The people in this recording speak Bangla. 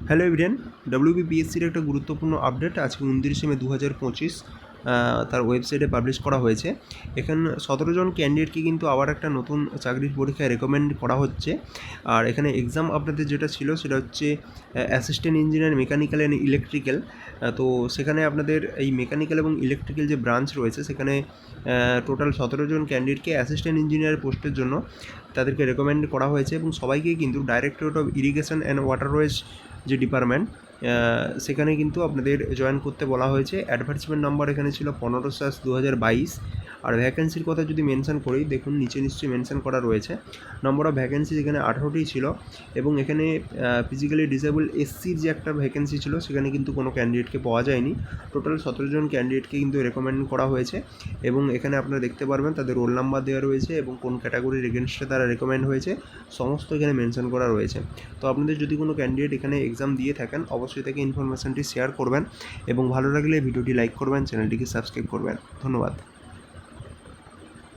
হ্যালো এভরিওয়ান, ডব্লিউবিপিএসসির একটা গুরুত্বপূর্ণ আপডেট আজকে 29 মে 2025 তার ওয়েবসাইটে পাবলিশ করা হয়েছে। এখানে 17 জন ক্যান্ডিডেটকে কিন্তু আবার একটা নতুন চাকরির পরীক্ষায় রেকমেন্ড করা হচ্ছে। আর এখানে এক্সাম আপনাদের যেটা ছিল সেটা হচ্ছে assistant engineer mechanical and electrical. তো সেখানে আপনাদের এই মেকানিক্যাল এবং ইলেকট্রিক্যাল যে ব্রাঞ্চ রয়েছে সেখানে টোটাল 17 জন ক্যান্ডিডেটকে অ্যাসিস্ট্যান্ট ইঞ্জিনিয়ার পোস্টের জন্য তাদেরকে রেকমেন্ড করা হয়েছে এবং সবাইকেই কিন্তু directorate of irrigation and waterways যে ডিপার্টমেন্ট সেখানে কিন্তু আপনাদের জয়েন করতে বলা হয়েছে। অ্যাডভার্টাইজমেন্ট নাম্বার এখানে ছিল 15/7/2022। আর ভ্যাকেন্সির কথা যদি মেনশন করি, দেখুন নিচে নিশ্চয়ই মেনশন করা রয়েছে। নম্বর অফ ভ্যাকেন্সি এখানে 18টি ছিল এবং এখানে ফিজিক্যালি ডিসেবল এসসির যে একটা ভ্যাকেন্সি ছিল সেখানে কিন্তু কোনো ক্যান্ডিডেটকে পাওয়া যায়নি। টোটাল 17 জন ক্যান্ডিডেটকে কিন্তু রেকমেন্ড করা হয়েছে এবং এখানে আপনারা দেখতে পারবেন তাদের রোল নাম্বার দেওয়া রয়েছে এবং কোন ক্যাটাগরির এগেনস্টে তারা রেকমেন্ড হয়েছে সমস্ত এখানে মেনশন করা রয়েছে। তো আপনাদের যদি কোনো ক্যান্ডিডেট এখানে এক্সাম দিয়ে থাকেন অবশ্যই তাকে ইনফরমেশনটি শেয়ার করবেন এবং ভালো লাগলে ভিডিওটি লাইক করবেন, চ্যানেলটিকে সাবস্ক্রাইব করবেন। ধন্যবাদ।